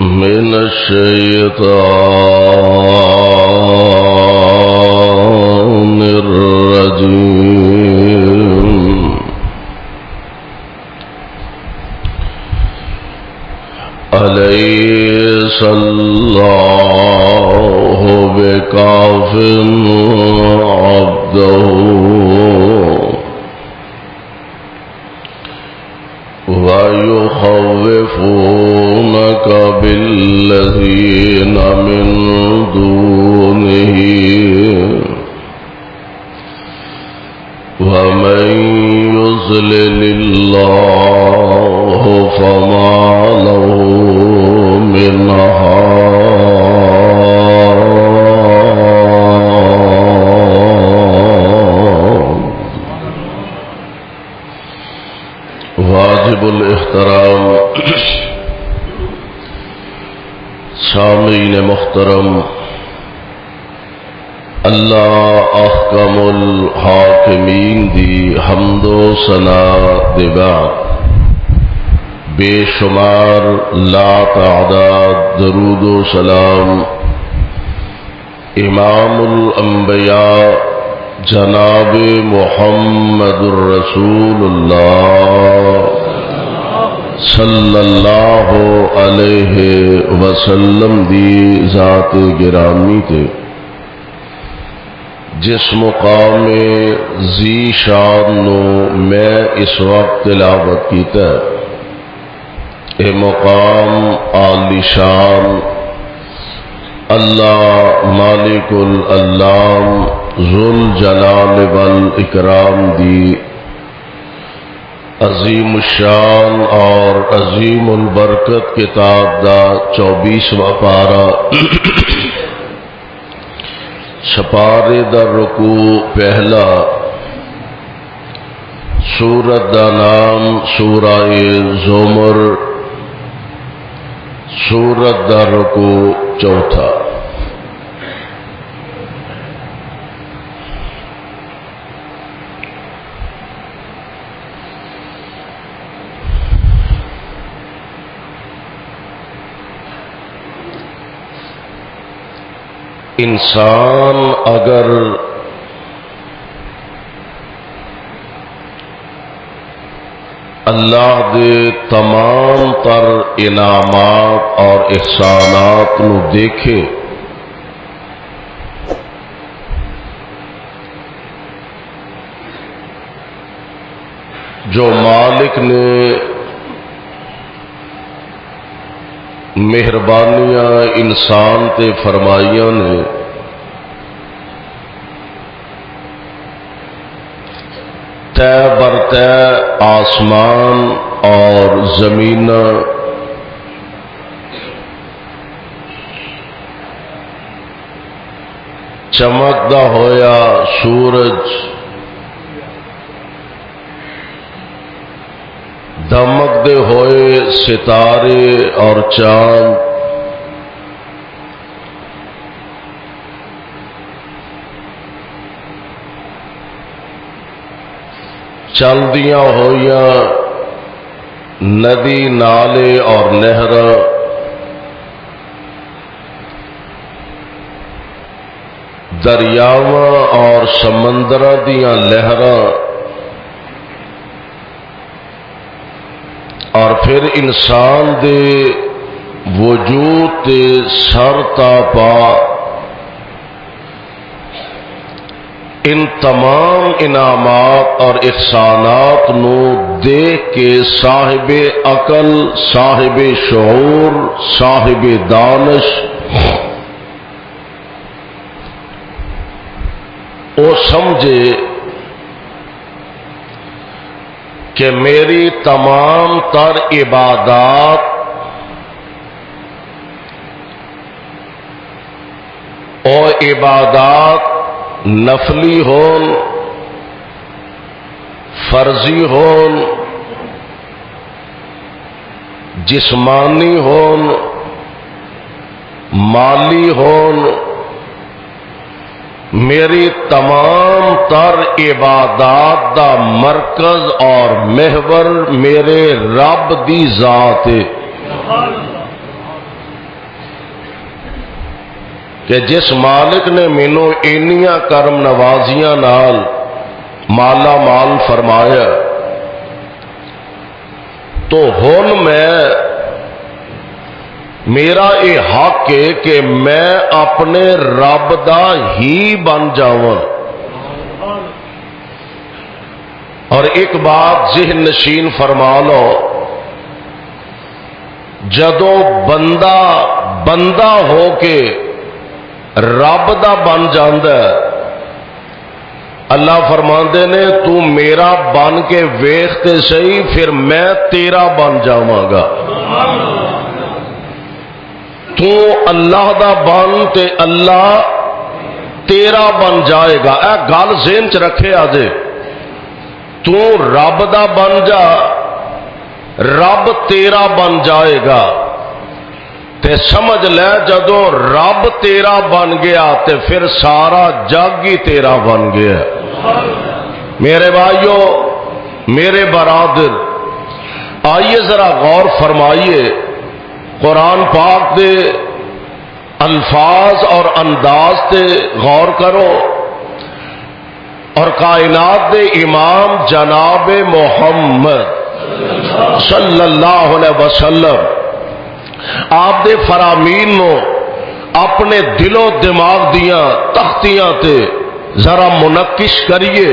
من الشيطان الرجيم أليس الله بكاف عبده ويخوفونك بالذين من دونه ومن يضلل الله فما له من واجب الاحترام سامعین محترم، اللہ احکم الحاکمین دی حمد و ثنا دے بعد بے شمار لا تعداد درود و سلام امام الانبیاء جناب محمد الرسول اللہ صلی اللہ علیہ وسلم دی ذات گرامی تے جس مقام ذی شان نو میں اس وقت تلاوت کیتا ہے، اے مقام عالی شان اللہ مالک الالام ذوال جلال والاکرام دی عظیم الشان اور عظیم البرکت کتاب دا 24واں پارہ سپارے دا رکوع پہلا، سورت دا نام سورہ زمر، سورت دا رکوع چوتھا۔ انسان اگر اللہ دے تمام تر انعامات اور احسانات نو دیکھے جو مالک نے مہربانیاں انسان تے فرمائیاں نے، طے برطے آسمان اور زمین چمکدا ہویا سورج، دمکدے ہوئے ستارے اور چاند، چلدیاں ہوئیاں ندی نالے اور نہر، دریاواں اور سمندراں دیاں لہراں، اور پھر انسان دے وجود تے سر تا پا ان تمام انعامات اور احسانات نو دیکھ کے صاحب عقل، صاحب شعور، صاحب دانش او سمجھے کہ میری تمام تر عبادات اور عبادات نفلی ہون، فرضی ہون، جسمانی ہون، مالی ہون، میری تمام تر عبادات دا مرکز اور محور میرے رب دی ذات ہے۔ کہ جس مالک نے مینوں اینیاں کرم نوازیاں نال مالا مال فرمایا تو ہن میرا یہ حق ہے کہ میں اپنے رب دا ہی بن جاواں۔ اور ایک بات ذہن نشین فرما لو، جدوں بندہ ہو کے رب دا بن جاندا ہے، اللہ فرماندے نے تو میرا بن کے ویکھ تے صحیح پھر میں تیرا بن جاواں گا۔ تو اللہ دا بن تے اللہ تیرا بن جائے گا۔ اے گل ذہن چ رکھے آجے، تو رب دا بن جا، رب تیرا بن جائے گا۔ تے سمجھ لے جدوں رب تیرا بن گیا تے پھر سارا جگ ہی تیرا بن گیا۔ میرے بھائیو، میرے برادر، آئیے ذرا غور فرمائیے، قرآن پاک دے الفاظ اور انداز تے غور کرو، اور کائنات دے امام جناب محمد صلی اللہ علیہ وسلم آپ دے فرامین نو اپنے دل و دماغ دیاں تختیاں تے ذرا منقش کریے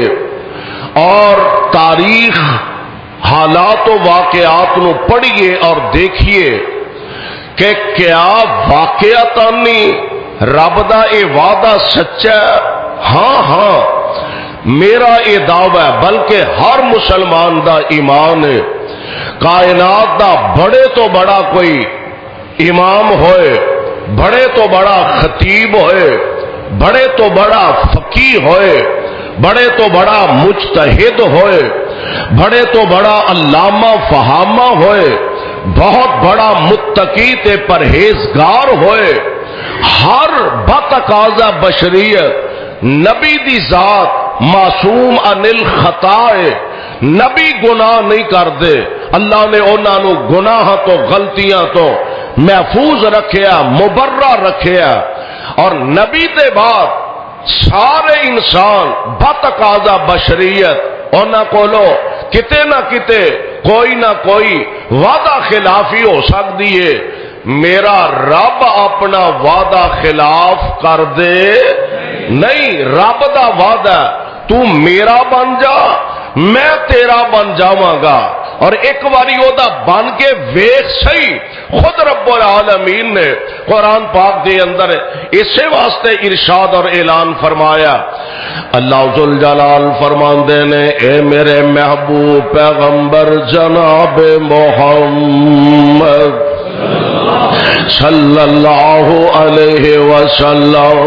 اور تاریخ، حالات و واقعات نو پڑھیے اور دیکھیے کہ کیا واقعتانی رب دا اے وعدہ سچا ہے؟ ہاں میرا یہ دعویٰ ہے، بلکہ ہر مسلمان دا ایمان ہے، کائنات دا بڑے تو بڑا کوئی امام ہوئے، بڑے تو بڑا خطیب ہوئے، بڑے تو بڑا فقیہ ہوئے، بڑے تو بڑا مجتہد ہوئے، بڑے تو بڑا علامہ فہامہ ہوئے، بہت بڑا متقی تے پرہیزگار ہوئے، ہر بتقاضا بشریت نبی دی ذات معصوم عن الخطا ہے، نبی گناہ نہیں کردے، اللہ نے انہاں نو گناہ تو غلطیاں تو محفوظ رکھیا، مبرہ رکھیا، اور نبی دے بعد سارے انسان بتقاضا بشریت انہاں کولو کتے نہ کتے کوئی نہ کوئی وعدہ خلافی ہو سکتی ہے، میرا رب اپنا وعدہ خلاف کر دے نہیں، رب دا وعدہ تو میرا بن جا میں تیرا بن جاواں گا، اور ایک باری او دا بن کے ویکھ سہی، خود رب العالمین نے قرآن پاک دے اندر اسی واسطے ارشاد اور اعلان فرمایا، اللہ ذوالجلال فرماندے نے اے میرے محبوب پیغمبر جناب محمد صلی اللہ علیہ وسلم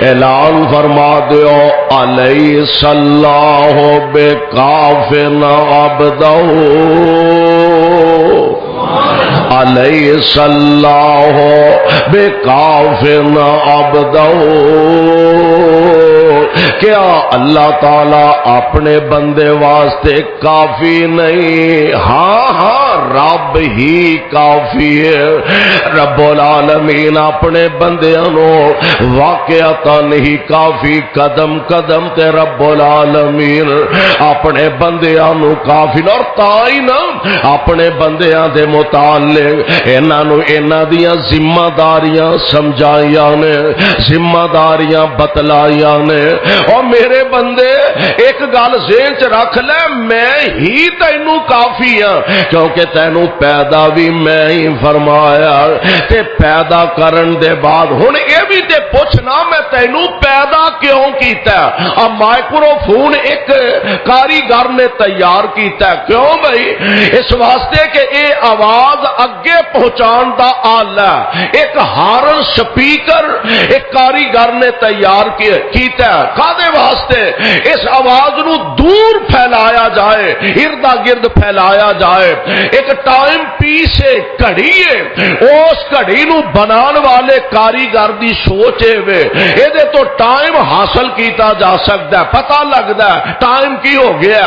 اعلان فرما دیو، علیہ صلاح بے کافن عبدہ، علیہ صلاح بے کافن عبدہ، کیا اللہ تعالی اپنے بندے واسطے کافی نہیں؟ ہاں رب ہی کافی ہے، رب العالمین اپنے بندیاں نو واقعتا نہیں کافی، قدم قدم تے رب العالمین اپنے بندیاں نو کافی، اور تائی نا اپنے بندیاں دے متعلق انہاں نو انہاں دیاں ذمہ داریاں سمجھائیاں نے، ذمہ داریاں بتلائیاں نے، اور میرے بندے ایک گل ذہن چ رکھ لے، میں ہی تینوں کافی ہاں، کیونکہ تینوں پیدا بھی میں ہی فرمایا، تے پیدا کرن دے بعد ہن اے بھی تے پوچھنا میں تینوں پیدا کیوں کیتا ہے؟ اب مائکرو فون ایک کاریگر نے تیار کیتا ہے، کیوں بھائی؟ اس واسطے کہ اے آواز اگے پہنچان دا آلہ، ایک ہارن سپیکر ایک کاریگر نے تیار کیتا ہے، کادے واسطے؟ اس آواز نو دور پھیلایا جائے، اردا گرد پھیلایا جائے، ایک ٹائم پیس ہے، گھڑی ہے، اس گھڑی نو بنان والے کاریگر دی سوچ ہے وے اے تو ٹائم حاصل کیتا جا سکتا ہے، پتہ لگتا ہے ٹائم کی ہو گیا۔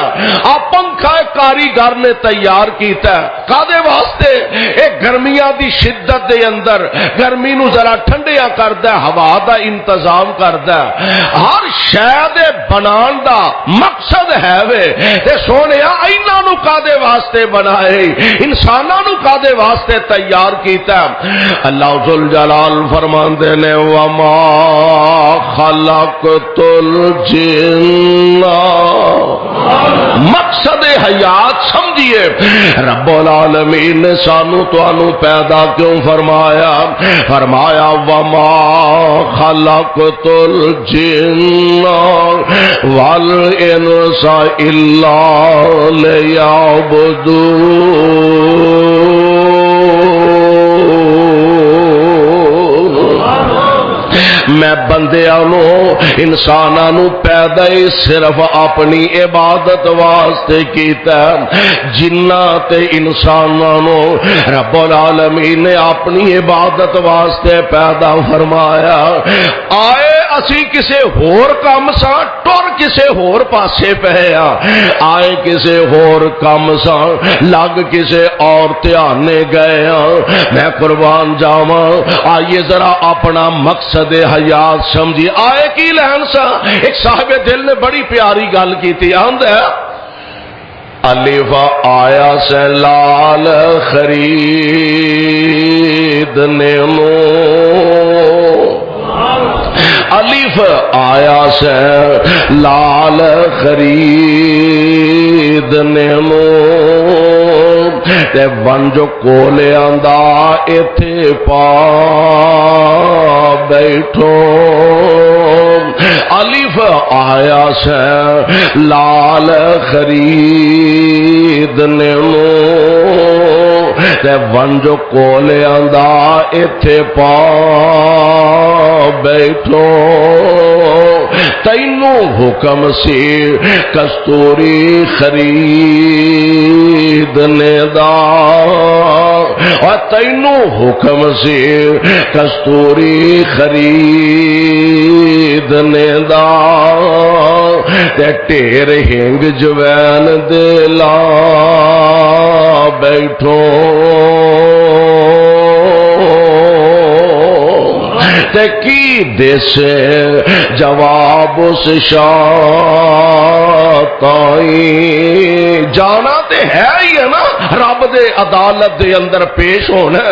آپ پنکھا کاریگر نے تیار کیتا ہے کادے واسطے؟ ایک گرمیاں دی شدت دے اندر گرمی نو ذرا ٹھنڈیا کردا ہے، ہوا دا انتظام کردا ہے۔ ہر شے دے بنان دا مقصد ہے وے تے سونیا انہاں نو کادے واسطے بنائے، انساناں نو کادے واسطے تیار کیتا ہے؟ اللہ ذل جلال فرماندے نے وما خلقت الجن، مقصد حیات سمجھیے رب العالمین نے سانو توانو پیدا کیوں فرمایا؟ فرمایا وما خلقت الجن والانس الا لیعبدون، میں بندیاں نو انساناں نو پیدا ہی صرف اپنی عبادت واسطے کیتا ہے۔ جناں تے انساناں نو رب العالمین نے اپنی عبادت واسطے پیدا فرمایا۔ آئے اسی کسے ہور کام سا ٹر کسے ہور پاسے پئے آ، آئے کسے ہور کام سا لگ کسے اور دھیانے گئے ہاں۔ میں قربان جاواں، آئیے ذرا اپنا مقصد حیات سمجھی۔ آئے کی لہن سا ایک صاحب دل نے بڑی پیاری گل کی تھی، آند ہے الف آیا سے لال خریدنے نو، الف آیا سے لال خریدنے نو تے ونج کولے آندا ایتھے پا بیٹھو، الف آیا سے لال خریدنے نو تے ونج کولے آندا ایتھے پا بیٹھو، تینو حکم سی کستوری خریدنے دا، اور تینو حکم سی کستوری خریدنے دا، تے ٹیر ہنگ جوین دے لا بیٹھو، تے کی دیسے جواب اس شاتائی، جانا تے ہے ہی ہے نا رب دے عدالت دے اندر پیش ہونا،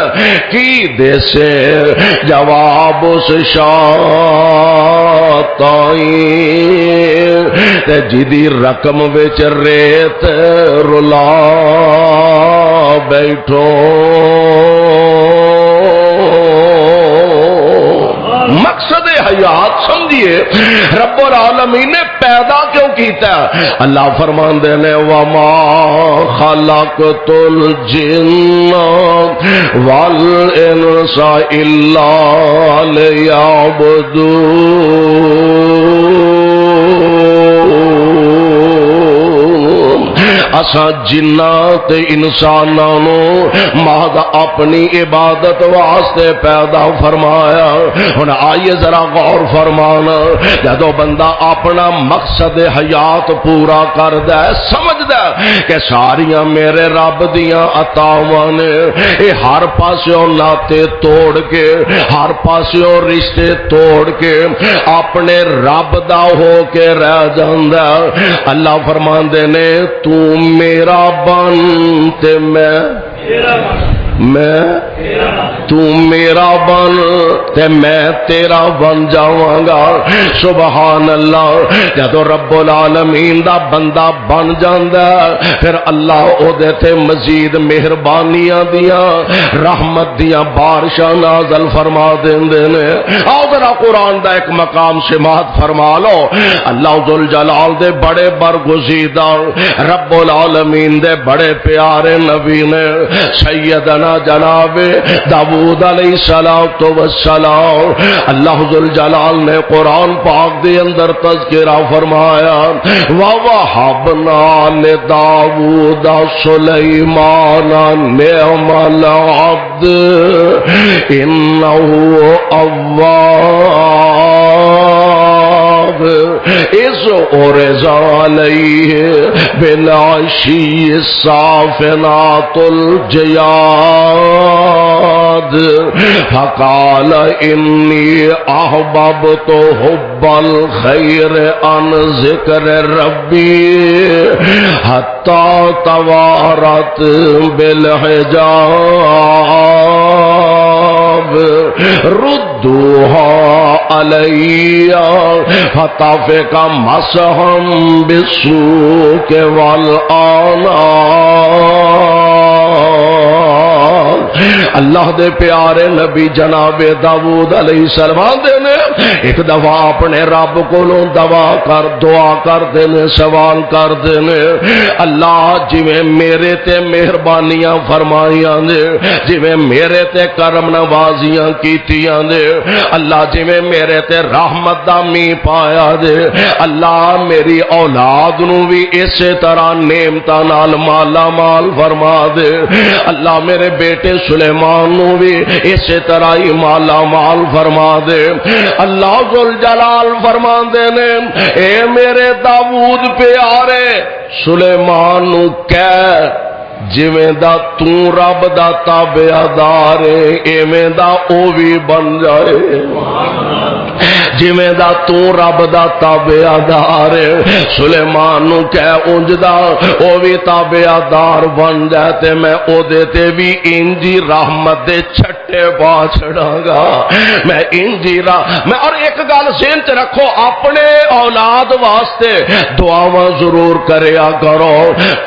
کی دیسے جواب اس شاتائی، تے جدی رقم وچ ریت رلا بیٹھو۔ مقصد حیات سمجھیے رب العالمین نے پیدا کیوں کیتا ہے؟ اللہ فرماندے نے وما خلقت الجن والانس الا لیعبدون، اسا جنات انساناں نو محض اپنی عبادت واسطے پیدا فرمایا۔ ہن آئیے ذرا غور فرمانا، جدو بندہ اپنا مقصد حیات پورا کردا ہے سمجھدا ہے کہ ساریاں میرے رب دیاں عطاواں نے، اے ہر پاسوں ناتے توڑ کے، ہر پاسوں رشتے توڑ کے اپنے رب دا ہو کے رہ جاندا۔ اللہ فرماندے نے تو میرا بن تے میں تو میرا بن تے میں تیرا بن جاواں گا۔ سبحان اللہ، جدو رب العالمین دا بندہ بن جاندا پھر اللہ او دے تے مزید مہربانیاں دیاں رحمت دیاں بارشاں نازل فرما دیندے نے۔ آؤ ذرا قرآن دا ایک مقام سماعت فرما لو، اللہ ذل جلال دے بڑے برگزیدہ رب العالمین دے بڑے پیارے نبی نے سیدنا سیدنا جناب داؤد علیہ السلام اللہ ذل جلال نے قرآن پاک دے اندر تذکرہ فرمایا وَوَهَبْنَا لِدَاوُودَ سُلَيْمَانَ نِعْمَ الْعَبْدُ إِنَّهُ أَوَّابٌ إِذْ عُرِضَ عَلَيْهِ بِالْعَشِيِّ الصَّافِنَاتُ الْجِيَادُ فَقَالَ إِنِّي أَحْبَبْتُ حُبَّ الْخَيْرِ عَنْ ذِكْرِ رَبِّي حَتَّى تَوَارَتْ بِالْحِجَابِ رُدُّوهَا عَلَيَّ فَطَفِقَ مَسْحًا بِالسُّوقِ وَالْأَعْنَاقِ اللہ دے پیارے نبی جناب داؤد علیہ السلام دے نے ایک دفعہ اپنے رب کولوں دعا کر دینے سوال کر دینے اللہ جویں میرے تے مہربانیاں فرمائیاں دے جویں میرے تے کرم نوازیاں کیتیاں دے اللہ جویں میرے تے رحمت دا می پایا دے اللہ میری اولاد نو بھی اسی طرح نعمتاں نال مالا مال فرما دے اللہ میرے بیٹے سلیمان نو بھی اسی طرح ہی مالا مال فرما دے اللہ ذل جلال فرما دے نے اے میرے داؤد پیارے سلیمان نو کہہ جویں دا تو رب دا تابعدار ایویں دا او بھی بن جائے جویں دا تو رب دا تابعدار سلیمان نو کہہ اونج دا او بھی تابعدار بن جائے تے میں او دے تے بھی انجی رحمت دے چھٹے پا چھڑاں گا میں انجی میں اور ایک گل ذہن تے رکھو اپنے اولاد واسطے دعاواں ضرور کریا کرو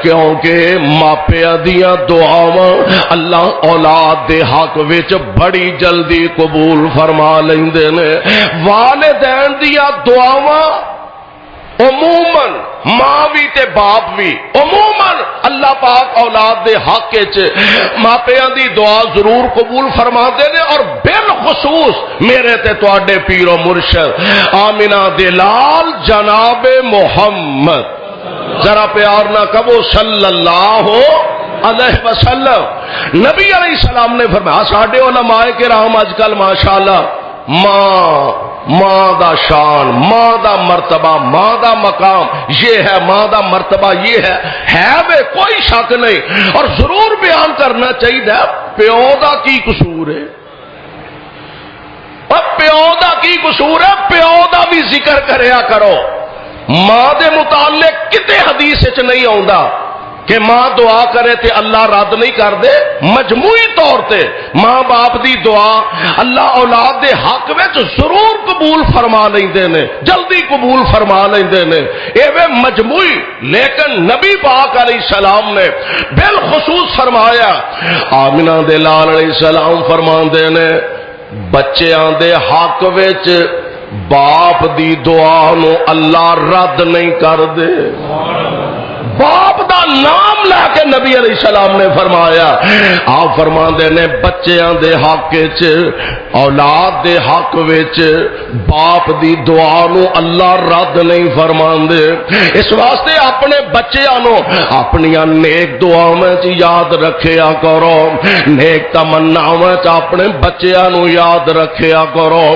کیونکہ ماپے دیاں دعاواں اللہ اولاد دے حق وچ بڑی جلدی قبول فرما لیندے نے والدین دیاں دعاواں عموماً ماں بھی تے باپ بھی عموماً اللہ پاک اولاد دے حق وچ ماپیاں دی دعا ضرور قبول فرما دے نے اور بالخصوص میرے تے تواڈے پیر و مرشد آمینہ دلال جناب محمد ذرا پیار نہ کہو صلی اللہ علیہ وسلم نبی علیہ السلام نے فرمایا ساڈے علماء کرام اج کل ماشاءاللہ ماں دا شان ماں دا مرتبہ ماں دا مقام یہ ہے ماں دا مرتبہ یہ ہے بے کوئی شک نہیں اور ضرور بیان کرنا چاہیے پیو دا کی قصور ہے پیو دا کی قصور ہے پیو دا بھی ذکر کریا کرو ماں دے متعلق کتے حدیث وچ نہیں آوندا کہ ماں دعا کرے تے اللہ رد نہیں کر دے مجموعی طور تے ماں باپ دی دعا اللہ اولاد دے حق وچ ضرور قبول فرما لیندے نے جلدی قبول فرما لیندے نے ایویں مجموعی لیکن نبی پاک علیہ السلام نے بالخصوص فرمایا آمنہ دے لال علیہ السلام فرماندے نے بچیاں دے حق وچ باپ دی دعا نو اللہ رد نہیں کر دے باپ دا نام لے کے نبی علیہ السلام نے فرمایا آپ فرماندے نے بچیاں دے حق وچ اولاد دے حق وچ باپ دی دعا نو اللہ رد نہیں فرماندے اس واسطے اپنے بچیاں نو اپنیاں نیک دعاواں وچ یاد رکھیا کرو نیک تمناواں وچ اپنے بچیاں نو یاد رکھیا کرو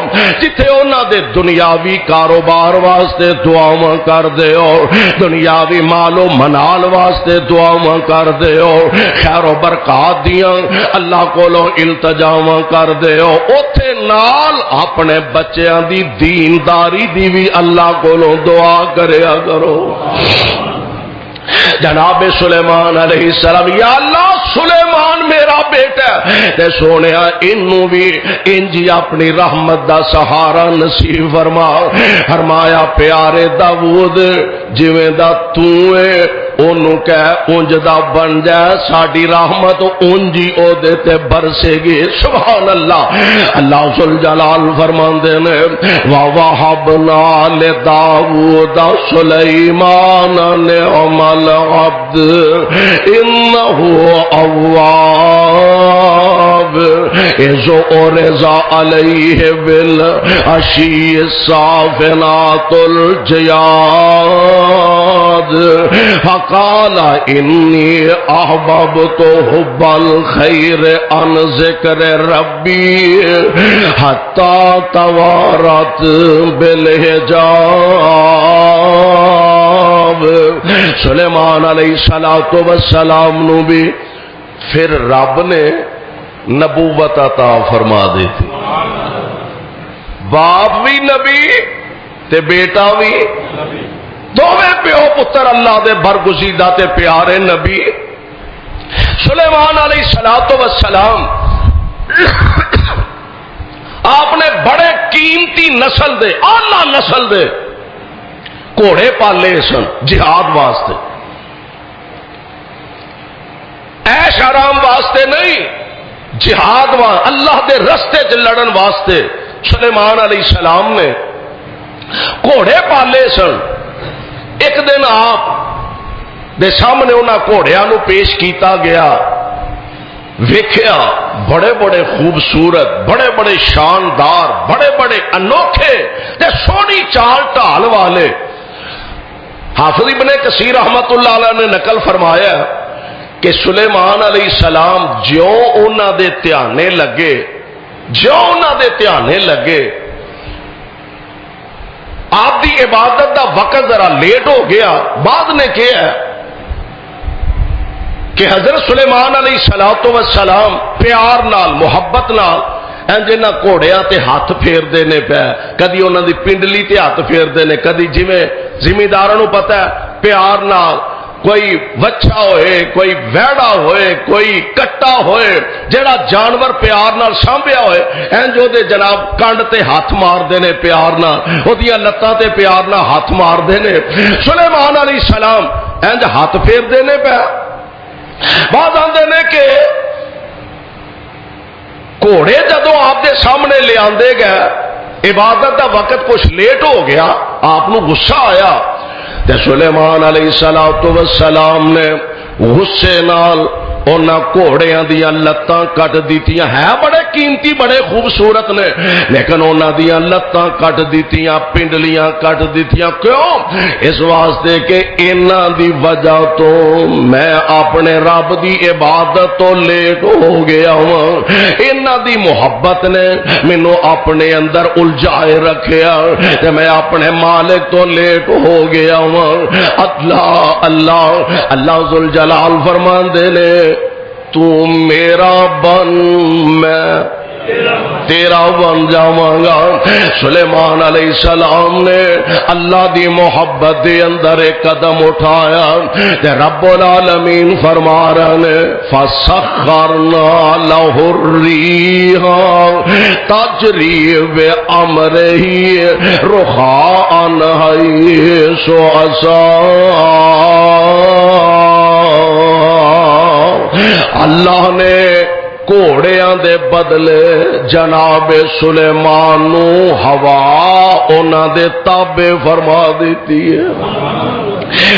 جتھے انہاں دے دنیاوی کاروبار واسطے دعاواں کر دیو دنیاوی مال و منال واسطے دعاواں کر دیو خیر و برکات دیاں اللہ کولوں التجاواں کر دیو اوتھے نال اپنے بچیاں دی دینداری دی بھی اللہ کولوں دعا کریا کرو جناب سلیمان علیہ السلام یا اللہ سلیمان میرا بیٹا تے سونیا انو بھی انجی اپنی رحمت دا سہارا نصیب فرمایا پیارے داؤد جویں دا تو اونوں کہہ اونج دا بن جائے ساڈی رحمت اونجی او دے تے برسے گی سبحان اللہ اللہ ذوالجلال فرماندے نے وَوَهَبْنَا لِدَاوُودَ سُلَيْمَانَ نِعْمَ الْعَبْدُ إِنَّهُ أَوَّابٌ إِذْ عُرِضَ عَلَيْهِ بِالْعَشِيِّ الصَّافِنَاتُ الْجِيَادُ فَقَالَ إِنِّي أَحْبَبْتُ حُبَّ الْخَيْرِ عَنْ ذِكْرِ رَبِّي حَتَّى تَوَارَتْ بِالْحِجَابِ سلیمان علیہ السلام نو بھی پھر رب نے نبوت عطا فرما دی تھی باپ بھی نبی تے بیٹا بھی دونوں پیو پتر اللہ دے برگزیدہ تے پیارے نبی سلیمان علیہ السلام آپ نے بڑے قیمتی نسل دے اعلیٰ نسل دے گھوڑے پالے سن جہاد واسطے عیش آرام واسطے نہیں جہاد اللہ دے رستے چ لڑن واسطے سلیمان علیہ السلام نے گھوڑے پالے سن ایک دن آپ دے سامنے انہاں گھوڑیاں نو پیش کیتا گیا ویکھیا بڑے بڑے خوبصورت بڑے بڑے شاندار بڑے بڑے انوکھے تے سونی چال ٹال والے حافظ ابن کثیر رحمت اللہ علیہ نے نقل فرمایا کہ سلیمان علیہ السلام جو انہاں دے دھیانے لگے آپ دی عبادت دا وقت ذرا لیٹ ہو گیا بعد نے کیا کہ حضرت سلیمان علیہ السلام پیار نال محبت نال جنہ گھوڑیاں تے ہاتھ پھیر دینے پہ کدی انہاں دی پنڈلی تے ہاتھ پھیر دینے کدی جویں زمینداراں نوں پتہ ہے پیار نال کوئی وچھا ہوئے کوئی ویڑا ہوئے کوئی کٹا ہوئے جڑا جانور پیار نال سانبھیا ہوئے جو دے جناب کنڈ تے ہاتھ مار دینے پیار نال اودیاں لتاں تے پیار نال ہاتھ مار دینے سلیمان علیہ السلام ہاتھ پھیر دینے پہ بعد آندے نے کہ گھوڑے جدوں آپ دے سامنے لے آندے گئے عبادت دا وقت کچھ لیٹ ہو گیا آپ نو غصہ آیا تے سلیمان علیہ السلام نے غصے نال انہاں گھوڑیاں دیاں لتاں کٹ دیتیاں ہے بڑے قیمتی بڑے خوبصورت نے لیکن انہاں دیاں لتاں کٹ دیتیاں پنڈلیاں کٹ دیتیاں کیوں اس واسطے کہ انہاں دی وجہ تو میں اپنے رب دی عبادت تو لیٹ ہو گیا ہوں انہاں دی محبت نے مینوں اپنے اندر الجھائے رکھیا تے میں اپنے مالک تو لیٹ ہو گیا ہوں اللہ ذوالجلال فرماندے نے تو میرا بن میں تیرا بن جاواں گا سلیمان علیہ السلام نے اللہ دی محبت دے اندر ایک قدم اٹھایا تے رب العالمین فرما رہے نے فسخرنا لہ الریح تجری بامرہ رخاء حیث اشاء اللہ نے گھوڑیاں دے بدلے جناب سلیمان نو ہوا انہاں دے تابع فرما دیتی ہے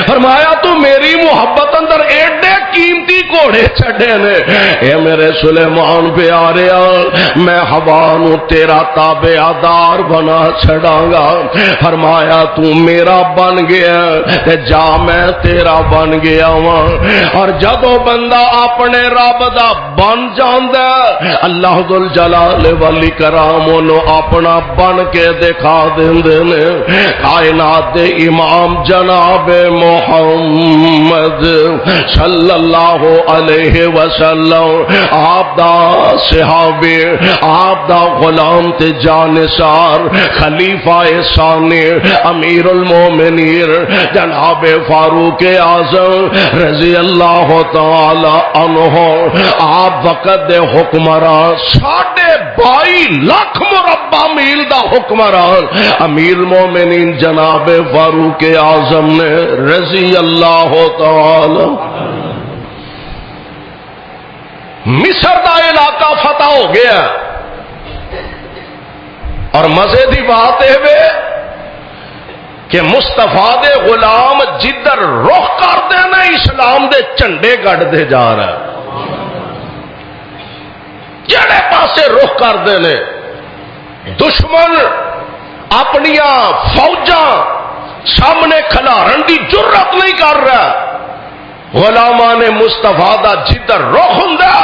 فرمایا تو میری محبت اندر ایڈے قیمتی گھوڑے چھڑے نے اے میرے سلیمان پیاریا میں ہوا نو تیرا تابعدار بنا چھڑاں گا فرمایا تو میرا بن گیا تے جا میں تیرا بن گیا ہوں اور جدوں بندہ اپنے رب دا بن جاندا اللہ ذوالجلال والاکرام نو اپنا بن کے دکھا دیندے نے کائنات دے امام جناب محمد صلی اللہ علیہ وسلم آپ دا صحابی آپ دا غلام تے جانثار خلیفہ ثانی امیر المومنین جناب فاروق اعظم رضی اللہ تعالی عنہ آپ وقت دے حکمران 22.5 لاکھ مربع میل دا حکمران امیر المومنین جناب فاروق اعظم نے رضی اللہ تعالی۔ مصر دا علاقہ فتح ہو گیا اور مزے دی بات ہے کہ مستفا دے غلام جدھر رخ کرتے ہیں اسلام دے جھنڈے گڑتے جا رہا ہے، جڑے پاسے رخ کرتے ہیں دشمن اپنی فوجاں سامنے کھلارن دی جرت نہیں کر رہا، غلامان مستفا دا جدھر رخ ہوندا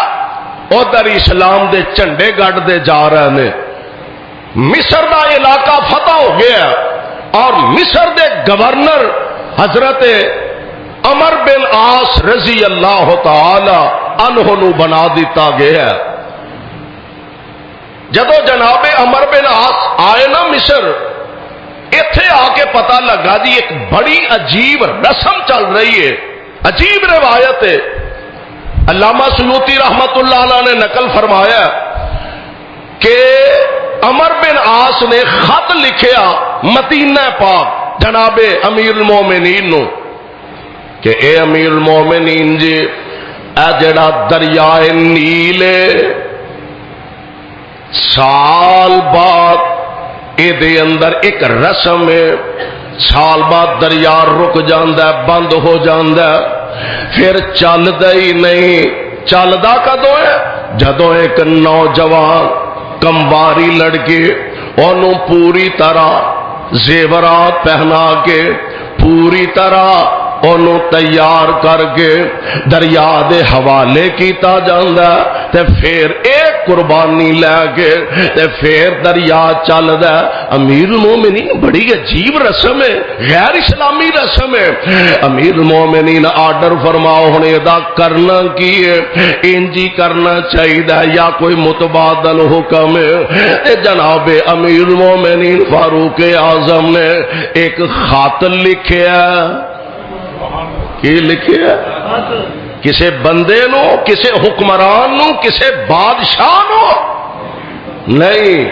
ادھر اسلام دے جھنڈے گڑتے جا رہے ہیں۔ مصر دا علاقہ فتح ہو گیا اور مصر دے گورنر حضرت عمر بن عاص رضی اللہ تعالی عنہ نو بنا دیتا گیا۔ جدو جناب عمر بن عاص آئے نا مصر، ایتھے آ کے پتہ لگا جی ایک بڑی عجیب رسم چل رہی ہے، عجیب روایت ہے۔ علامہ سیوطی رحمت اللہ علیہ نے نقل فرمایا کہ عمر بن عاص نے خط لکھیا مدینہ پاک جناب امیر المومنین نو کہ اے امیر المومنین جی اے جڑا دریائے نیل سال بعد اے دے اندر ایک رسم ہے، سال بعد دریا رک جاندا ہے، بند ہو جاندا ہے، پھر چلدا ہی نہیں۔ چلدا کدوں ہے؟ جدوں ایک نوجوان کمباری لڑکی انہوں پوری طرح زیورات پہنا کے پوری طرح انہوں تیار کر کے دریا دے حوالے کیتا جاندا تے پھر ایک قربانی لے کے تے پھر دریا چلدا۔ امیر المومنین بڑی عجیب رسم ہے، غیر اسلامی رسم ہے۔ امیر المومنین آرڈر فرماؤ ہن ادا کرنا کی ہے، انجی کرنا چاہیے یا کوئی متبادل حکم ہے؟ تے جناب امیر المومنین فاروق اعظم نے ایک خط لکھیا۔ کی لکھیا؟ کسے بندے نو، کسے حکمران نو، کسے بادشاہ نو نہیں،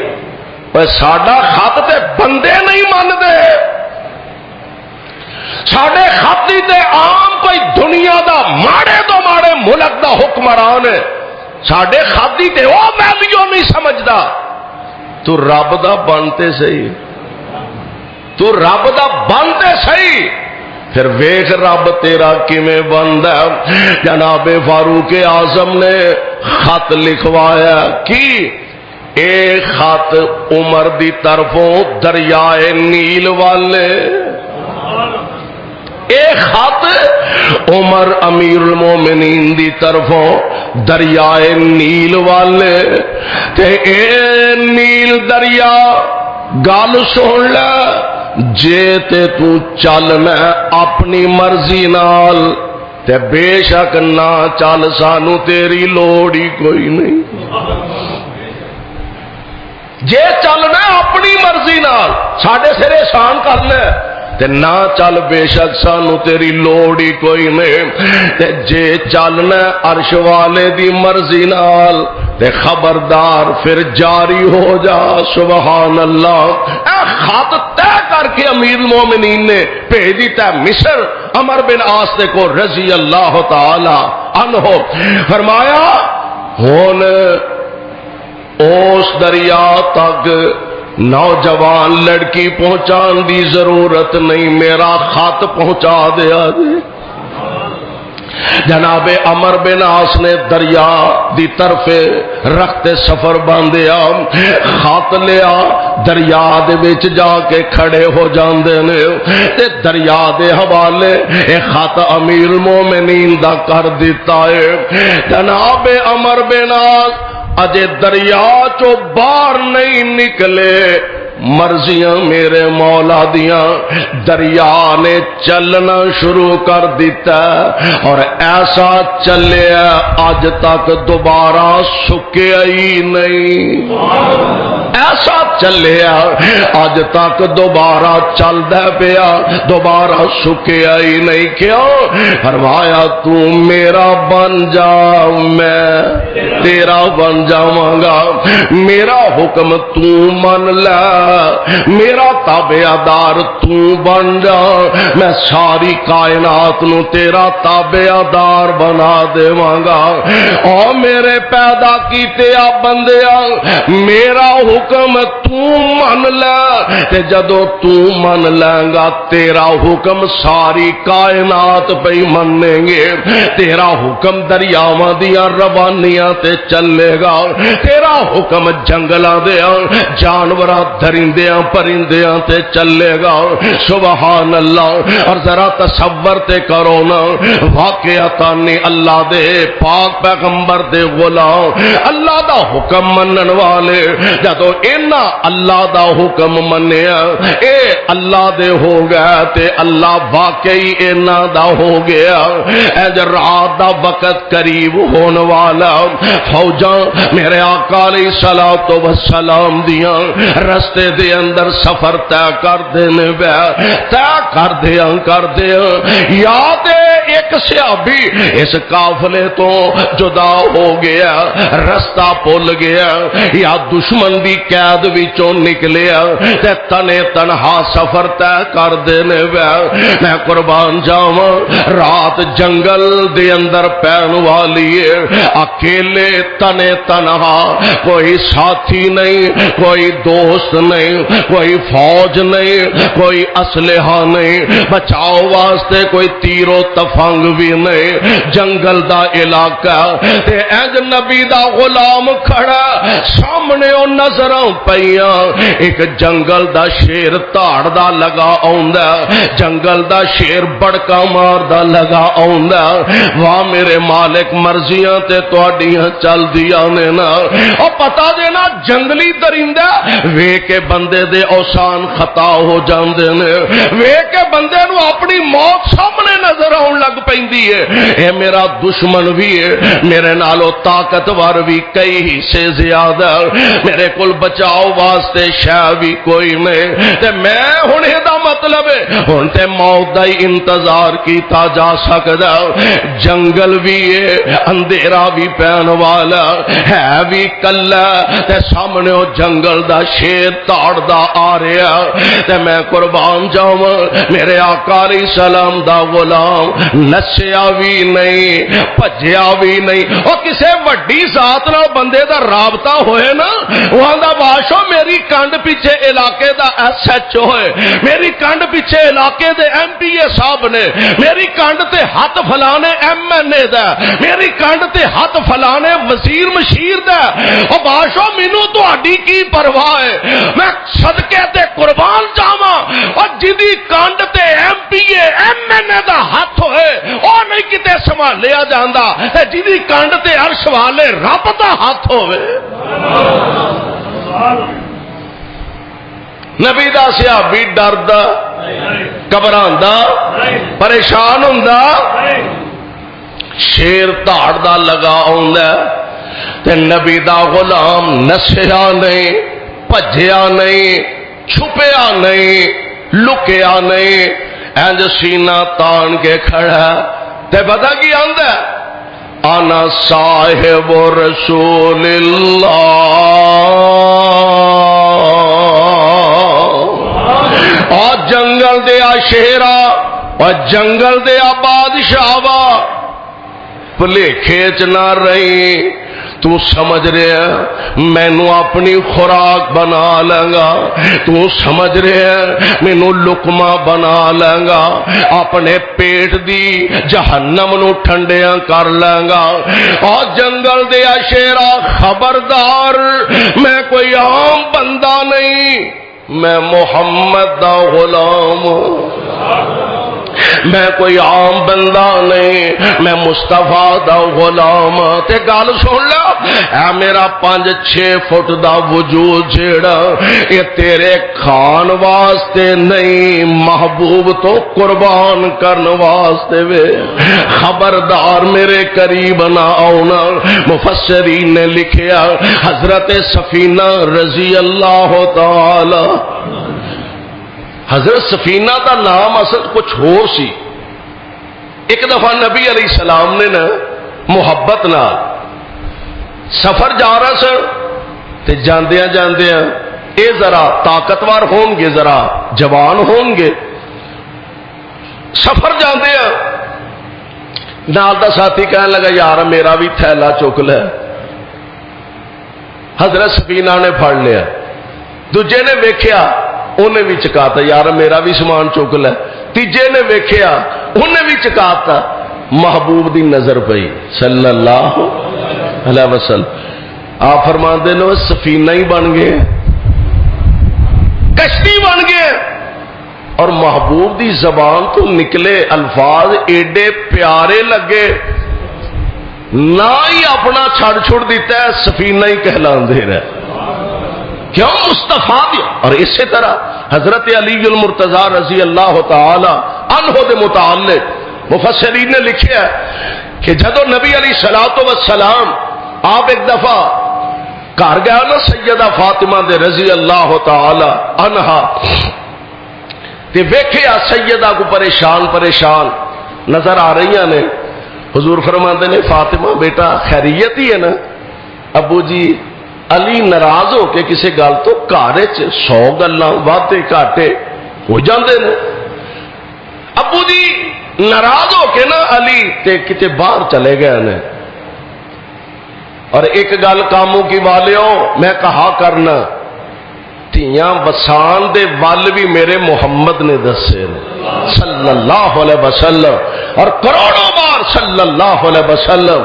پر ساڈا خط تے بندے نہیں من دے، ساڈے خط تے عام کوئی دنیا دا ماڑے تو ماڑے ملک دا حکمران ہے، ساڈے خط تے وہ ویلیو نہیں سمجھدا۔ تو رب دا بنتے صحیح، تو رب دا بنتے صحیح، پھر ویخ رب تیرا کیویں بندا۔ جناب فاروق اعظم نے خط لکھوایا کی اے خط عمر دی طرفوں دریائے نیل والے، اے خط عمر امیر المومنین دی طرفوں دریائے نیل والے تے اے نیل دریا گل سن لے، جے تے تو چلنا اپنی مرضی نال تے بے شک نہ چل سانو تیری لوڑ ہی کوئی نہیں۔ جے چلنا اپنی مرضی نال ساڈے سر احسان کرنا تے نہ چل بے شک سانو تیری لوڑ ہی کوئی نہیں، تے جے چلنا عرش والے دی مرضی نال تے خبردار پھر جاری ہو جا۔ سبحان اللہ۔ اے خط طے کر کے امیر المومنین نے بھیج دیتا مصر عمر بن عاص کو رضی اللہ تعالی عنہ۔ فرمایا ہن اس دریا تک نوجوان لڑکی پہنچان دی ضرورت نہیں، میرا خط پہنچا دیا دے۔ جناب عمر بن عاص نے دریا دی طرف رخت سفر باندھیا، خط لیا، دریا دے وچ جا کے کھڑے ہو جاندے نے تے دریا دے حوالے اے خط امیر المومنین دا کر دیتا ہے۔ جناب عمر بن عاص اجے دریا چو باہر نہیں نکلے، مرضیاں میرے مولا دیاں، دریا نے چلنا شروع کر دیتا اور ایسا چلے آج تک دوبارہ سکیا ہی نہیں، ایسا چلیا اج تک دوبارہ چلدا پیا دوبارہ سکیا ہی نہیں کیوں فرمایا تو میرا بن جا میں تیرا بن جاواں گا میرا حکم تو من لے میرا تابعدار تو بن جا میں ساری کائنات نو تیرا تابعدار بنا دیواں گا او میرے پیدا کیتے آ بندیا میرا حکم تو من لے تے جدو تو من لیں گا تیرا حکم ساری کائنات پہ منیں گے تیرا حکم دریاواں دیاں روانیاں تے چلے گا تیرا حکم جنگلاں دیاں جانوراں درندیاں پرندیاں تے چلے گا سبحان اللہ اور ذرا تصور تے کرو نا واقعتاً اللہ دے پاک پیغمبر دے غلام اللہ دا حکم منن والے جدو اینا اللہ دا حکم منیا اے اللہ دے ہو گیا تے اللہ واقعی اینا دا ہو گیا اج رات دا وقت قریب ہون والا فوجاں میرے آقا علیہ الصلوۃ والسلام دیاں رستے دے اندر سفر طے کر دینے طے کر دیا یاد ایک صحابی اس قافلے تو جدا ہو گیا رستہ بھول گیا یا دشمن دی قید وچوں نکلیا تے تنے تنہا سفر طے کر دینے میں قربان جاواں رات جنگل دے اندر پین والی ہے اکیلے تنے تنہا کوئی ساتھی نہیں کوئی دوست نہیں کوئی فوج نہیں کوئی اسلحہ نہیں بچاؤ واسطے کوئی تیر و تفنگ بھی نہیں جنگل دا علاقہ تے انج نبی دا غلام کھڑا سامنے او نظراں پیاں ایک جنگل دا شیر تاڑ دا لگا آوندا جنگل دا شیر بڑکا مار دا لگا آوندا واہ میرے مالک مرضیاں تے تواڈیاں چل دیاں نے نا او پتہ دے نا جنگلی درندہ ویکھ کے بندے دے اوسان خطا ہو جاندے نے ویکھ کے بندے نو اپنی موت سامنے نظر آن لگ پیندی ہے اے میرا دشمن بھی ہے میرے نالو طاقتور بھی کئی حصے زیادہ میرے کول بچاؤ واسطے شے بھی کوئی نہیں تے میں ہن دا مطلب ہے ہن تے موت دا انتظار کیتا جا سکدا جنگل بھی ہے اندھیرا بھی پین والا ہے بھی کلا تے سامنے او جنگل دا شیر تاڑ دا آ رہا تے میں قربان جاواں میرے آقا علیہ السلام دا غلام نسیا بھی نہیں بھجیا بھی نہیں او کسے وڈی ذات نال بندے دا رابطہ ہوئے نا وہ آندا بادشاہ میری کنڈ پیچھے علاقے دا ایس ایچ او ہے میری کنڈ پیچھے علاقے دے ایم پی اے صاحب نے میری کنڈ تے ہاتھ فلانے ایم این اے دا میری کنڈ تے ہاتھ فلانے وزیر مشیر دا او بادشاہ مینوں تہاڈی کی پرواہ ہے میں صدقے تے قربان جاواں اور جدی کنڈ تے M P A M N A دا ہاتھ ہوئے او نہیں کتے سنبھالیا جاندا تے جدی کنڈ تے عرش والے رب دا ہاتھ ہوئے نبی دا صحابی ڈردا گھبراندا پریشان ہوندا شیر تاڑ دا لگا آوندا تے نبی دا غلام نسیا نہیں بھجیا نہیں چھپیا نہیں لکیا نہیں انج سینہ تان کے کھڑا تے پتہ کی آندا انا صاحب رسول اللہ اور جنگل دیا شیرا اور جنگل دیا بادشاہوا بھلیکھے چ نہ رہی تو سمجھ رہے مینو اپنی خوراک بنا لیں تو سمجھ رہے مینو لقمہ بنا لیں اپنے پیٹ دی جہنم نو ٹھنڈیاں کر لیں اور جنگل دیا شیرا خبردار میں کوئی عام بندہ نہیں میں محمد دا غلام میں کوئی عام بندہ نہیں، میں مصطفیٰ دا غلام۔ تے گل سن لو، اے میرا 5-6 فٹ دا وجود جیڑا یہ تیرے کھان واسطے نہیں، محبوب تو قربان کرن واسطے وے۔ خبردار میرے قریب نہ آؤنا۔ مفسرین نے لکھیا حضرت سفینہ رضی اللہ تعالی، حضرت سفینہ دا نام اصل کچھ ہو سی۔ ایک دفعہ نبی علیہ السلام نے نا محبت نال سفر جا رہا سن تے جاندیاں جاندیاں اے ذرا طاقتور ہون گے، ذرا جوان ہون گے، سفر جاندیاں نال دا ساتھی کہنے لگا یار میرا بھی تھیلا چک لے۔ حضرت سفینہ نے پھڑ لیا، دوجے نے ویکھیا انہیں بھی چکاتا یار میرا بھی سامان چک لے، تیجے نے ویکھیا انہیں بھی چکاتا۔ محبوب دی نظر پئی صلی اللہ علیہ وسلم، آپ فرماندے نے سفینہ ہی بن گئے، کشتی بن گئے، اور محبوب دی زبان تو نکلے الفاظ ایڈے پیارے لگے، نہ ہی اپنا چھڑ چھوڑ دیتا ہے، سفینہ ہی کہلاندے رہے، کیوں مصطفیٰ دیا۔ اور اسی طرح حضرت علی المرتضی رضی اللہ تعالی عنہ دے متعلق مفسرین نے لکھیا کہ جدو نبی علیہ السلام آپ ایک دفعہ گھر گیا نا سیدہ فاطمہ دے رضی اللہ تعالی عنہا، تے ویکھیا سیدہ کو پریشان نظر آ رہی نے۔ حضور فرماندے نے فاطمہ بیٹا خیریت ہی ہے نا؟ ابو جی علی ناراض ہو کے کسی گل تو گھر 100 گلاں واتے گھاٹے ہو جاندے نے، ابو جی ناراض ہو کے نا علی تے کتے باہر چلے گئے نے، اور ایک گل کاموں کی والیوں میں کہا کرنا تیاں وسان دے وال بھی میرے محمد نے دسے صلی اللہ علیہ وسلم، اور کروڑوں بار صلی اللہ علیہ وسلم۔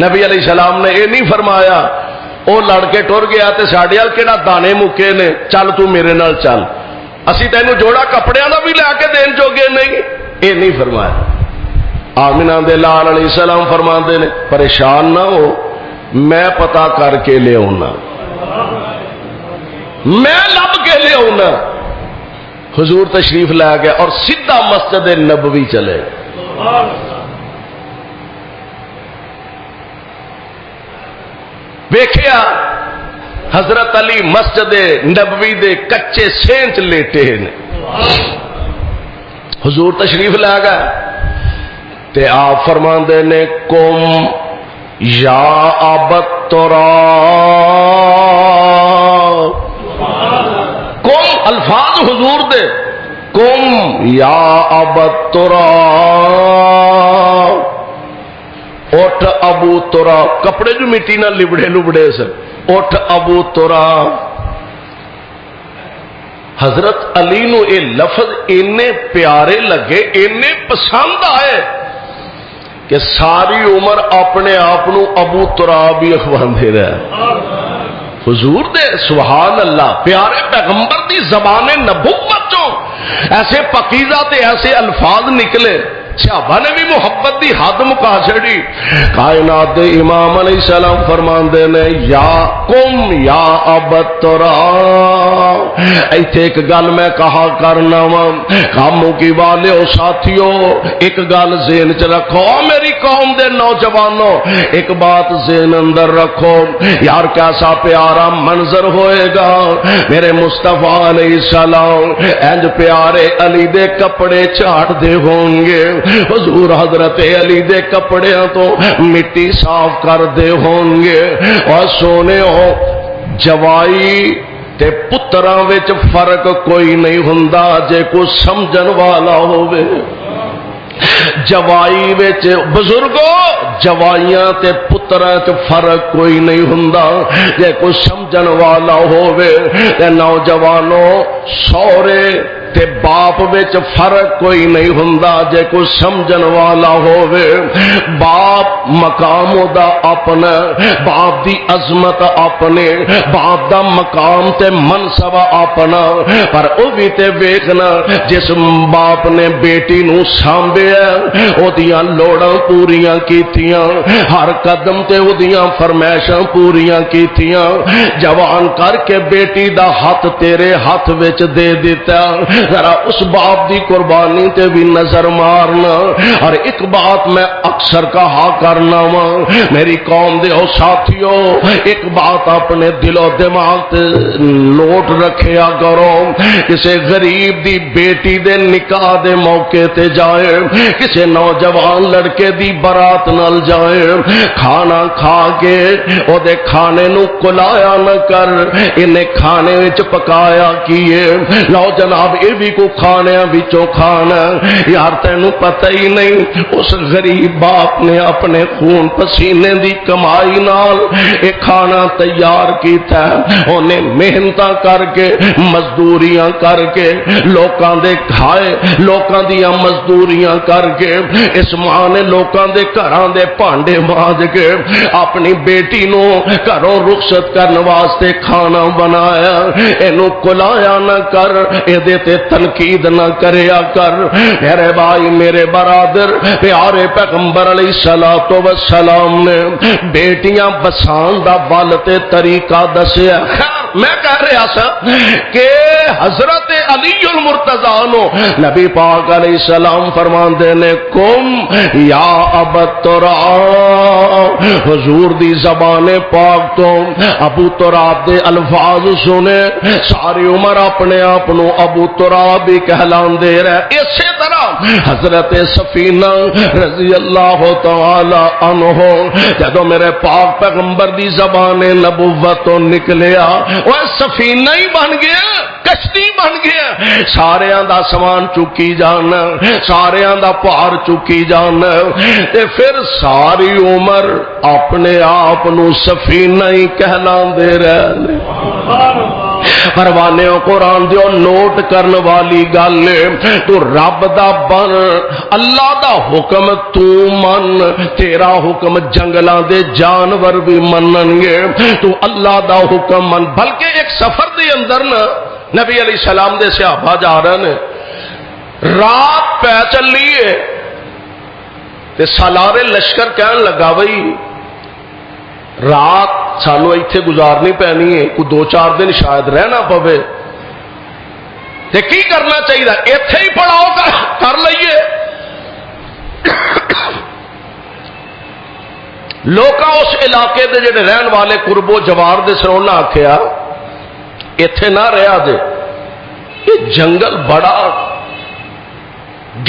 نبی علیہ السلام نے یہ نہیں فرمایا او لڑ کے ٹر گیا تے ساڈے ال کیڑا دانے مکے نے، چل تو میرے نال چل، اسی تینوں جوڑا کپڑیاں دا بھی لے کے دین جوگے نہیں، یہ نہیں فرمایا۔ آمنہ دے لال علیہ السلام فرماندے نے پریشان نہ ہو، میں پتا کر کے لے آنا، میں لب کے لے آنا۔ حضور تشریف لے گیا اور سیدھا مسجد نبوی چلے۔ ویکھیا حضرت علی مسجد نبوی دے کچے سینچ لیٹے نے، حضور تشریف لے گئے تے آپ فرماندے نے قم یا ابت تراب، قم الفاظ حضور دے، قم یا ابت تراب، اٹھ ابو تراب، کپڑے جو مٹی نہ لبڑے سن، اٹھ ابو تراب۔ حضرت علی نو اے لفظ اینے پیارے لگے، اینے پسند آئے کہ ساری عمر اپنے آپ نو ابو تراب ہی اخواندے رہے۔ حضور دے سبحان اللہ پیارے پیغمبر دی زبان نبوت چوں ایسے پاکیزہ تے ایسے الفاظ نکلے، صحابہ نے بھی محبت دی حد مکا چھڑی۔ کائنات دے امام علیہ السلام فرماندے نے یا قم یا ابت تراب۔ ایتھے ایک گل میں کہا کرنا وا کاموں کی والے او ساتھیو، ایک گل ذہن چ رکھو، میری قوم دے نوجوانوں ایک بات ذہن اندر رکھو، یار کیسا پیارا منظر ہوئے گا میرے مصطفیٰ علیہ السلام انج پیارے علی دے کپڑے چاٹ دے ہوں گے، حضور حضرت علی دے کپڑیاں تو مٹی صاف کر دے ہوں گے۔ اور سونے ہو جوائی تے پتراں وچ فرق کوئی نہیں ہوندا جے کوئی سمجھن والا ہووے۔ جوائی وچ بزرگو جوائیاں تے پتراں تے فرق کوئی نہیں ہوندا جے کوئی سمجھن والا ہووے۔ تے نوجوانوں سورے تے باپ وچ فرق کوئی نہیں ہوندا جے کوئی سمجھن والا ہووے. باپ مقام دا اپنا، باپ دی عظمت اپنے، باپ دا مقام تے منصب اپنا، پر او بھی تے ویکھنا جس باپ نے بیٹی نو سانبھیا او دیاں لوڑاں پوریاں کیتیاں، ہر قدم تے او دیاں فرمائشاں پوریاں کیتیاں، جوان کر کے بیٹی دا ہاتھ تیرے ہاتھ وچ دے دیتا. ذرا اس باپ دی قربانی تے بھی نظر مارنا. اور ایک بات میں اکثر کہا کرنا وا میری قوم دے او ساتھیو، ایک بات اپنے دل و دماغ تے نوٹ رکھیا کرو. کسے غریب دی بیٹی دے نکاح دے موقع تے جائے، کسے نوجوان لڑکے دی برات نال جائے، کھانا کھا کے او دے کھانے نو کلایا نہ کر، انہیں کھانے وچ پکایا کیے. لو جناب اے بھی کو کھانے وچوں کھانا. یار تینوں پتہ ہی نہیں اس غریب باپ نے اپنے خون پسینے دی کمائی نال اے کھانا تیار کیتا ہے. انہیں محنتاں کر کے مزدوریاں کر کے لوکاں دے کھائے، لوکاں دیاں مزدوریاں کر کے اس ماں نے لوکاں دے گھراں دے بھانڈے مانج کے اپنی بیٹی نو گھروں رخصت کرن واسطے کھانا بنایا. اینو کلایا نہ کر، ایدے تے تنقید نہ کریا کر. میرے بھائی میرے برادر، پیارے پیغمبر علیہ الصلوۃ والسلام نے بیٹیاں بسان دا ول تے طریقہ دسیا. میں کہہ رہا سا کہ حضرت علی المرتضیٰ نو نبی پاک علیہ السلام فرماندے نے کم یا ابو تراب، حضور دی زبان پاک تو ابو تراب دے الفاظ سنے ساری عمر اپنے آپ نو ابو تراب ہی کہلاندے رہے. اسی طرح حضرت سفینہ رضی اللہ تعالی عنہ جدو میرے پاک پیغمبر دی زبان نبوت تو نکلیا وہ سفینہ ہی بن گیا، کشتی بن گیا. سارے دا سامان چکی جانا، سارے دا پار چکی جانا، تے پھر ساری عمر اپنے آپ نو سفینہ ہی کہلاندے رہے. پروانے قرآن دیو نوٹ کرن والی گل تو رب دا بن، اللہ دا حکم تو من، تیرا حکم جنگلاں دے جانور بھی منن گے. تو اللہ دا حکم من. بلکہ ایک سفر دے اندر نا نبی علیہ السلام دے صحابہ جا رہے نے، رات پہ چلیے تے سالار لشکر کہن لگا بھئی رات سانو ایتھے گزارنی پینی ہے، کوئی 2-4 دن شاید رہنا پوے، تے کی کرنا چاہیے؟ ایتھے ہی پڑاؤ کر لئیے. لوکاں اس علاقے دے جڑے رہن والے قرب و جوار دے سرونا آکھیا ایتھے نہ رہا دے، یہ جنگل بڑا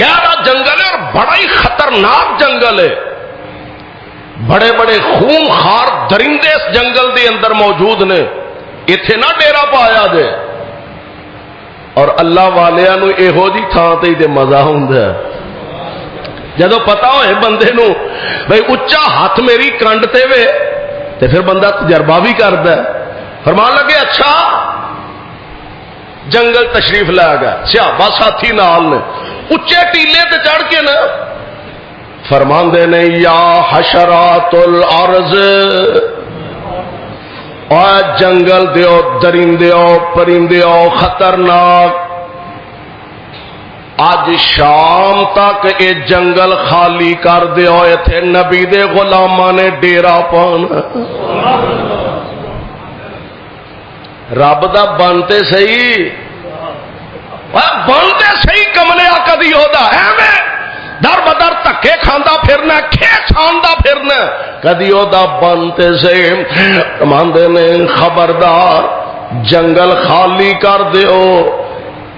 گہرا جنگل ہے اور بڑا ہی خطرناک جنگل ہے. بڑے بڑے خون خار درندے اس جنگل دے اندر موجود نے، ایتھے نہ ڈیرا پایا دے. اور اللہ والیاں نو ایہو جی تھان تے دے مزہ ہوندا ہے جدو پتا ہوئے بندے نو بھئی اچا ہاتھ میری کنڈ تے وے تے پھر بندہ تجربہ بھی کردا ہے. فرمان لگے اچھا جنگل تشریف لے گا، صحابہ ساتھی نال نے اچے ٹیلے تے چڑھ کے نا فرمان دے نے یا حشرات الارض، اور جنگل دیو درندیو پرندیو خطرناک، آج شام تک اے جنگل خالی کر دیو، ایتھے نبی دے غلاماں نے ڈیرا پانا. رب دا بنتے صحیح، بنتے صحیح کملیا کدی ہودا ایویں در بدر تکے کھاندا پھرنا، کھے کھاندا پھرنا، کدی ہودا بنتے صحیح. ماندے نے خبردار جنگل خالی کر دیو،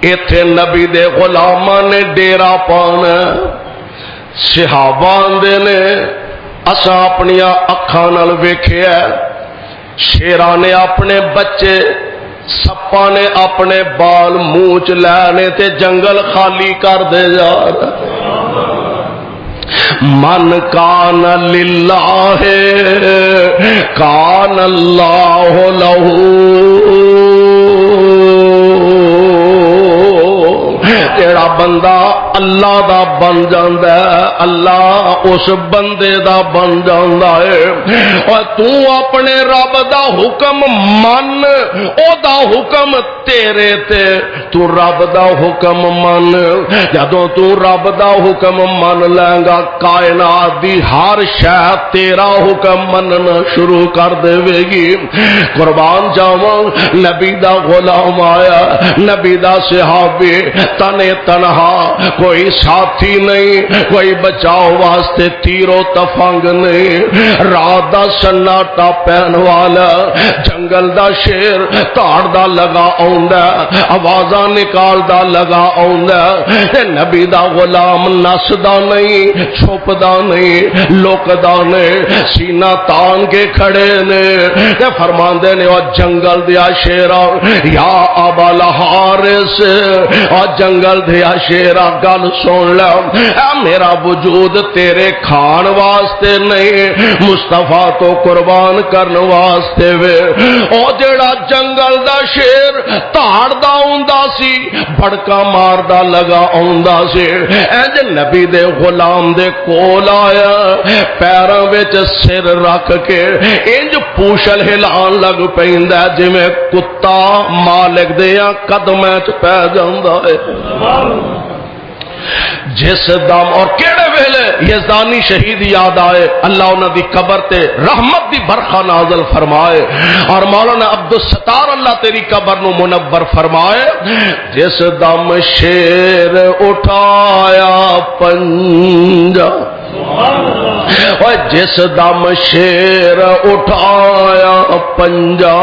ایتھے نبی دے غلاماں نے ڈیرا پانا. صحابہ دے نے اساں اپنیاں اکھاں نال ویکھیا، شیراں نے اپنے بچے، سپاں نے اپنے بال منہ چ لینے تے جنگل خالی کر دے جا رہا. من کان للہ کان اللہ لہ، بندہ اللہ دا بن جاندا ہے اللہ اس بندے دا بن جاندا ہے اور تو اپنے رب دا حکم من او دا حکم تیرے تے تو رب دا حکم من جدوں تو رب دا حکم من لیں گا کائنات دی ہر شے تیرا حکم مننا شروع کر دے گی قربان جاواں نبی دا غلام آیا نبی دا صحابی تنے تنہا کوئی ساتھی نہیں کوئی بچاؤ واسطے تیرو تفنگ نہیں رات دا سناٹا پہن والا جنگل دا شیر تاڑ دا لگا آوندا آوازاں نکالدا لگا آوندا نبی دا غلام نسدا نہیں چھپدا نہیں لوکدا نہیں سینہ تان کے کھڑے نے تے فرماندے نے او جنگل دیا شیرا یا ابا الحارث او جنگل دیا شیرا گل سن لے میرا وجود تیرے کھان واسطے نہیں مصطفیٰ تو قربان کرن واسطے وے او جڑا جنگل دا شیر تاڑ دا ہوندا سی بھڑکا ماردا لگا ہوندا سی انج نبی دے غلام دے کول آیا پیراں وچ سر رکھ کے انج پوچھل ہلان لگ پیندا جویں کتا مالک دیاں قدماں چ پے جاندا ہے جس دم اور کیڑے ویلے یزدانی شہید یاد آئے اللہ انہاں دی قبر تے رحمت دی برخہ نازل فرمائے اور مولانا عبدالستار اللہ تیری قبر نو منور فرمائے جس دم شیر اٹھایا پنجا اور جس دم شیر اٹھایا پنجا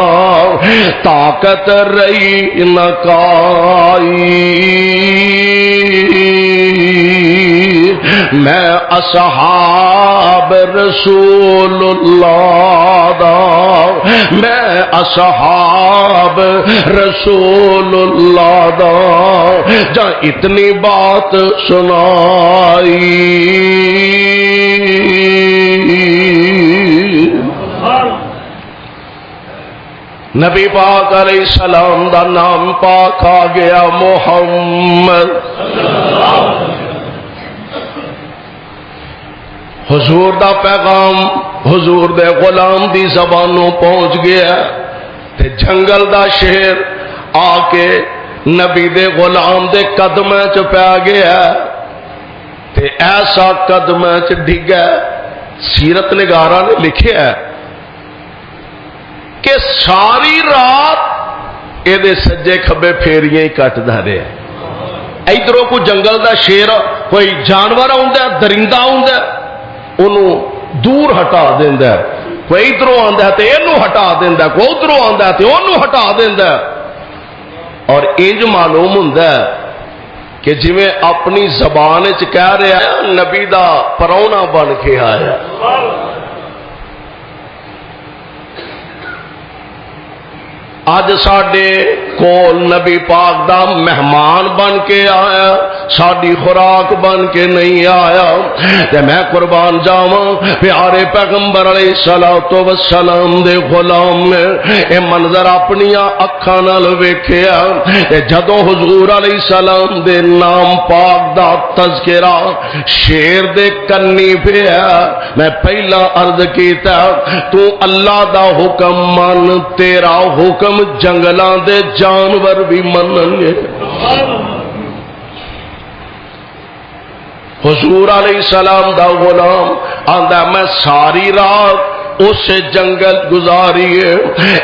طاقت رہی نہ کائی میں اصحاب رسول اللہ دا میں اصحاب رسول اللہ دا جا اتنی بات سنائی نبی پاک علیہ السلام دا نام پاک آ گیا محمد حضور دا پیغام حضور دے غلام دی زبانوں پہنچ گیا تے جنگل دا شیر آ کے نبی دے غلام دے قدمیں چ پہ گیا تے ایسا قدمیں چ ڈگا سیرت نگاراں نے لکھیا ہے کہ ساری رات اے دے سجے کھبے پھیریاں ہی کٹدا رہیا ادھروں کو جنگل دا شیر کوئی جانور آوندا درندہ آوندا انہوں دور ہٹا دیندا کوئی ادھروں آندا ہے تے اینوں ہٹا دیندا کوئی ادھروں آندا ہے تے اونوں ہٹا دیندا اور انج معلوم ہوندا ہے کہ جویں اپنی زبان وچ کہہ رہا ہے نبی دا پرونا بن کے آیا اج ساڈے کول نبی پاک دا مہمان بن کے آیا ساڈی خوراک بن کے نہیں آیا تے میں قربان جاواں پیارے پیغمبر علیہ الصلوۃ والسلام دے غلام نے اے منظر اپنی اکھاں نال ویکھیا تے جدوں حضور علیہ السلام دے نام پاک دا تذکرہ شیر دے کنی پیا میں پہلا عرض کیتا تو اللہ دا حکم من تیرا حکم جنگلاں دے جانور بھی منن گے حضور علیہ السلام دا غلام آندا میں ساری رات اس جنگل گزاریے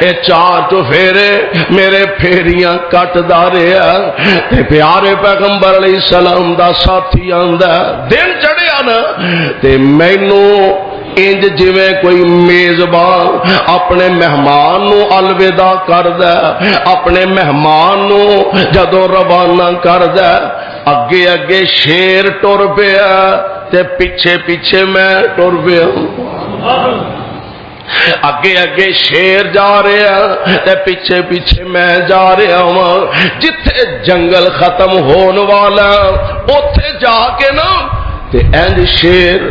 اے چار چفیرے میرے پھیریاں کٹدا رہیا تے پیارے پیغمبر علیہ السلام دا ساتھی آندا دن چڑھیا نا تے مینوں انج جویں کوئی میزبان اپنے مہمان نو الوداع کردا اپنے مہمان نو جدوں روانہ کردا اگے اگے شیر ٹر پیا تے پیچھے پیچھے میں ٹر پیا اگے اگے شیر جا رہا تے پیچھے پیچھے میں جا رہا ہوں جتھے جنگل ختم ہون والا اوتھے جا کے نا تے انج شیر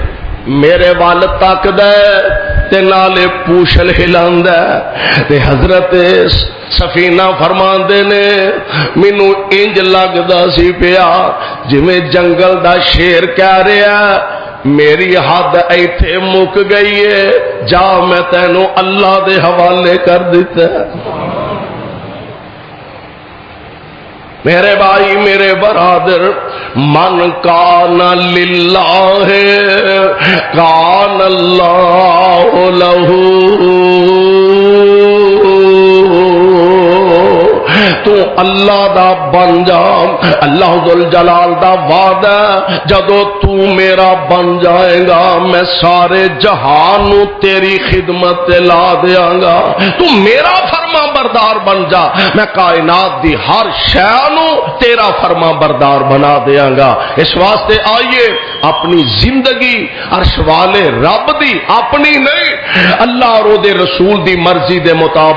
میرے وال تک دے تے نالے پوچھل ہلاندا تے حضرت سفینہ فرماندے نے مینوں انج لگدا سی پیا جویں جنگل دا شیر کہہ رہا میری حد ایتھے مک گئی ہے جا میں تینوں اللہ دے حوالے کر دیتا میرے بھائی میرے برادر من کان للہ کان اللہ لہو تو اللہ دا بن جا اللہ ذوالجلال دا وعدہ جدو تو میرا بن جائے گا میں سارے جہان تیری خدمت لا دیاں گا تو میرا فرما بردار بن جا میں کائنات دی ہر شے نو تیرا فرما بردار بنا دیاں گا اس واسطے آئیے اپنی زندگی عرش والے رب دی اپنی نہیں اللہ اور دے رسول دی مرضی دے مطابق